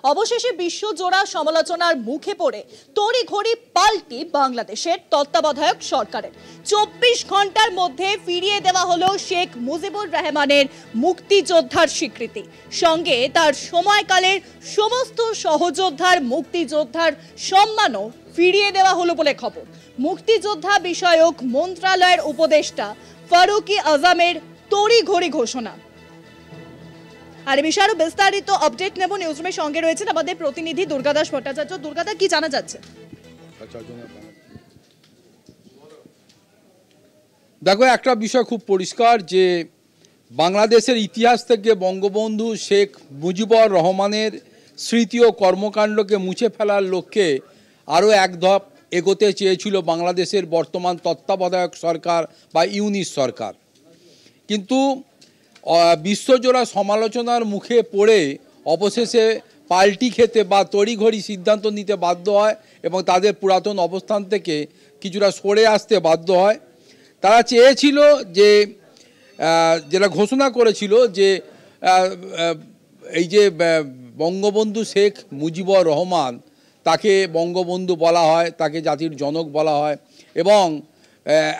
অবশেষে বিশ্বজোড়া সমালোচনার মুখে পড়ে তড়িঘড়ি পাল্টি বাংলাদেশের তত্ত্বাবধায়ক সরকারের। 24 ঘন্টার মধ্যে ফিরিয়ে দেওয়া হলো শেখ মুজিবুর রহমানের মুক্তিযোদ্ধার স্বীকৃতি, সঙ্গে তার সময়কালের সমস্ত সহযোদ্ধার মুক্তিযোদ্ধার সম্মানও ফিরিয়ে দেওয়া হলো বলে খবর। মুক্তিযোদ্ধা বিষয়ক মন্ত্রণালয়ের উপদেষ্টা ফারুকি আজমের তড়িঘড়ি ঘোষণা। আর এই বিষয়ে আরো বিস্তারিত আপডেট নেব। নিউজরুমের সঙ্গে রয়েছেন আমাদের প্রতিনিধি দুর্গাদাস ভট্টাচার্য। দুর্গাদা, কি জানা যাচ্ছে? দেখো, একটা বিষয় খুব পরিষ্কার যে বাংলাদেশের ইতিহাস থেকে বঙ্গবন্ধু শেখ মুজিবুর রহমানের স্মৃতি ও কর্মকাণ্ডকে মুছে ফেলার লক্ষ্যে আরও এক ধাপ এগোতে চেয়েছিল বাংলাদেশের বর্তমান তত্ত্বাবধায়ক সরকার বা ইউনিট সরকার। কিন্তু বিশ্বজোড়া সমালোচনার মুখে পড়ে অবশেষে পাল্টি খেতে বা তড়িঘড়ি সিদ্ধান্ত নিতে বাধ্য হয় এবং তাদের পুরাতন অবস্থান থেকে কিছুটা সরে আসতে বাধ্য হয়। তারা চেয়েছিল যে যেটা ঘোষণা করেছিল যে এই যে বঙ্গবন্ধু শেখ মুজিবুর রহমান, তাকে বঙ্গবন্ধু বলা হয়, তাকে জাতির জনক বলা হয় এবং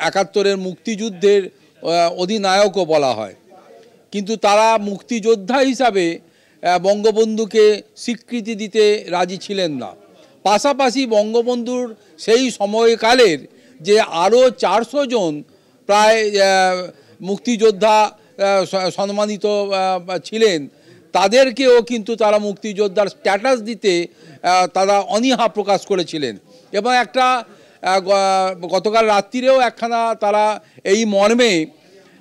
৭১-এর মুক্তিযুদ্ধের অধিনায়কও বলা হয়। কিন্তু তারা মুক্তিযোদ্ধা হিসাবে বঙ্গবন্ধুকে স্বীকৃতি দিতে রাজি ছিলেন না। পাশাপাশি বঙ্গবন্ধুর সেই সময়কালের যে আরও 400 জন প্রায় মুক্তিযোদ্ধা সম্মানিত ছিলেন, তাদেরকেও কিন্তু তারা মুক্তিযোদ্ধার স্ট্যাটাস দিতে তারা অনীহা প্রকাশ করেছিলেন। এবং একটা গতকাল রাত্রিরেও একখানা তারা এই মর্মে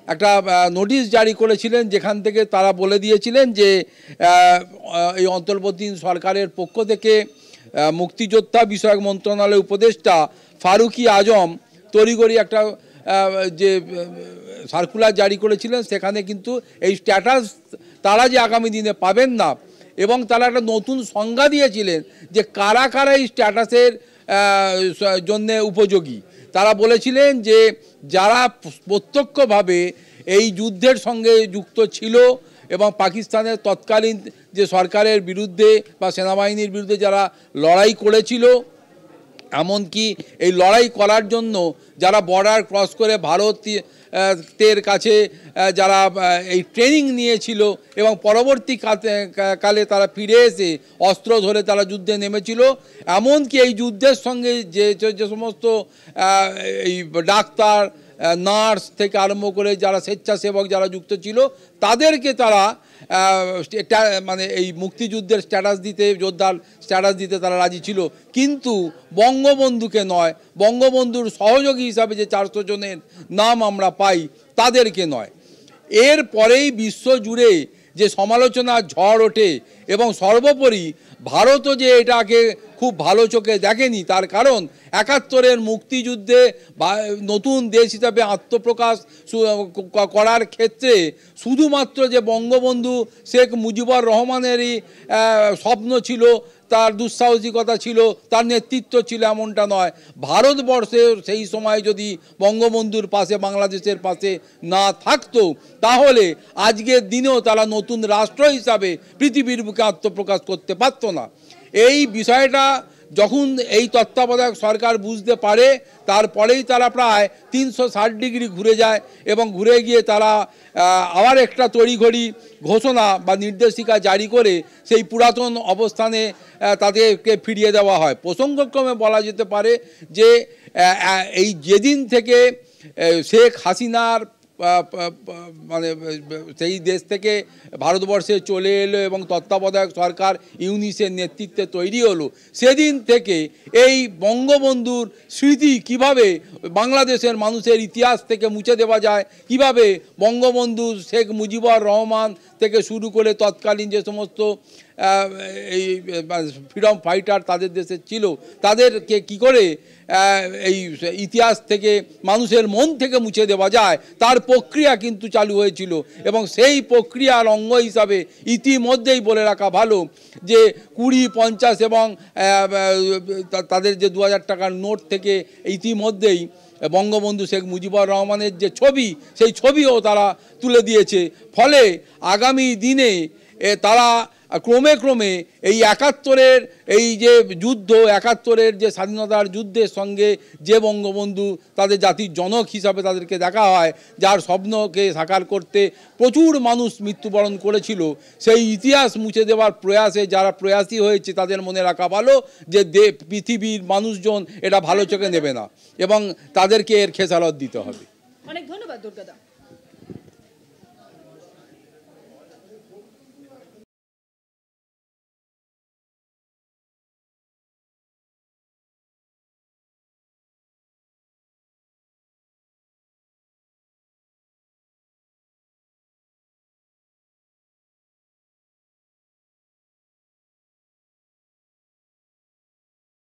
একটা নোটিশ জারি করেছিলেন, যেখান থেকে তারা বলে দিয়েছিলেন যে এই অন্তর্বর্তী সরকারের পক্ষ থেকে মুক্তিযোদ্ধা বিষয়ক মন্ত্রণালয়ের উপদেষ্টা ফারুকি আজম তড়িঘড়ি একটা যে সার্কুলার জারি করেছিলেন, সেখানে কিন্তু এই স্ট্যাটাস তারা যে আগামী দিনে পাবেন না এবং তারা একটা নতুন সংজ্ঞা দিয়েছিলেন যে কারা কারা এই স্ট্যাটাসের জন্যে উপযোগী। তারা বলেছিলেন যে যারা প্রত্যক্ষভাবে এই যুদ্ধের সঙ্গে যুক্ত ছিল এবং পাকিস্তানের তৎকালীন যে সরকারের বিরুদ্ধে বা সেনাবাহিনীর বিরুদ্ধে যারা লড়াই করেছিল, এমনকি এই লড়াই করার জন্য যারা বর্ডার ক্রস করে ভারতের কাছে যারা এই ট্রেনিং নিয়েছিল এবং পরবর্তী কালে তারা ফিরে এসে অস্ত্র ধরে তারা যুদ্ধে নেমেছিল, এমনকি এই যুদ্ধের সঙ্গে যে সমস্ত এই ডাক্তার, নার্স থেকে আরম্ভ করে যারা স্বেচ্ছাসেবক যারা যুক্ত ছিল, তাদেরকে তারা মানে এই মুক্তিযুদ্ধের স্ট্যাটাস দিতে, যোদ্ধার স্ট্যাটাস দিতে তারা রাজি ছিল। কিন্তু বঙ্গবন্ধুকে নয়, বঙ্গবন্ধুর সহযোগী হিসাবে যে 400 জনের নাম আমরা পাই তাদেরকে নয়। এর পরেই বিশ্ব জুড়ে যে সমালোচনার ঝড় ওঠে এবং সর্বোপরি ভারতও যে এটাকে খুব ভালো চোখে দেখেনি, তার কারণ ৭১-এর মুক্তিযুদ্ধে নতুন দেশ হিসাবে আত্মপ্রকাশ করার ক্ষেত্রে শুধুমাত্র যে বঙ্গবন্ধু শেখ মুজিবুর রহমানেরই স্বপ্ন ছিল, তার দুঃসাহসিকতা ছিল, তার নেতৃত্ব ছিল, এমনটা নয়। ভারতবর্ষে সেই সময় যদি বঙ্গবন্ধুর পাশে, বাংলাদেশের পাশে না থাকতো, তাহলে আজকের দিনেও তারা নতুন রাষ্ট্র হিসাবে পৃথিবীর বুকে আত্মপ্রকাশ করতে পারত না। এই বিষয়টা যখন এই তত্ত্বাবধায়ক সরকার বুঝতে পারে, তারপরেই তারা প্রায় 360 ডিগ্রি ঘুরে যায় এবং ঘুরে গিয়ে তারা আবার একটা তড়িঘড়ি ঘোষণা বা নির্দেশিকা জারি করে সেই পুরাতন অবস্থানে তাদেরকে ফিরিয়ে দেওয়া হয়। প্রসঙ্গক্রমে বলা যেতে পারে যে এই যেদিন থেকে শেখ হাসিনার মানে সেই দেশ থেকে ভারতবর্ষে চলে এলো এবং তত্ত্বাবধায়ক সরকার ইউনিসের নেতৃত্বে তৈরি হলো, সেদিন থেকে এই বঙ্গবন্ধুর স্মৃতি কিভাবে বাংলাদেশের মানুষের ইতিহাস থেকে মুছে দেওয়া যায়, কিভাবে বঙ্গবন্ধু শেখ মুজিবুর রহমান থেকে শুরু করে তৎকালীন যে সমস্ত এই ফ্রিডম ফাইটার তাদের দেশে ছিল, তাদেরকে কি করে এই ইতিহাস থেকে মানুষের মন থেকে মুছে দেওয়া যায়, তার প্রক্রিয়া কিন্তু চালু হয়েছিল। এবং সেই প্রক্রিয়ার অঙ্গ হিসাবে ইতিমধ্যেই বলে রাখা ভালো যে 20, 50 এবং তাদের যে 2000 টাকার নোট থেকে ইতিমধ্যেই বঙ্গবন্ধু শেখ মুজিবুর রহমানের যে ছবি, সেই ছবিও তারা তুলে দিয়েছে। ফলে আগামী দিনে তারা আর ক্রমে ক্রমে এই ৭১-এর এই যে যুদ্ধ, ৭১-এর যে স্বাধীনতার যুদ্ধের সঙ্গে যে বঙ্গবন্ধু তাদের জাতির জনক হিসাবে তাদেরকে দেখা হয়, যার স্বপ্নকে সাকার করতে প্রচুর মানুষ মৃত্যুবরণ করেছিল, সেই ইতিহাস মুছে দেওয়ার প্রয়াসে যারা প্রয়াসী হয়েছে তাদের মনে রাখা ভালো যে পৃথিবীর মানুষজন এটা ভালো চোখে নেবে না এবং তাদেরকে এর খেসারত দিতে হবে। অনেক ধন্যবাদ দুর্গাদা।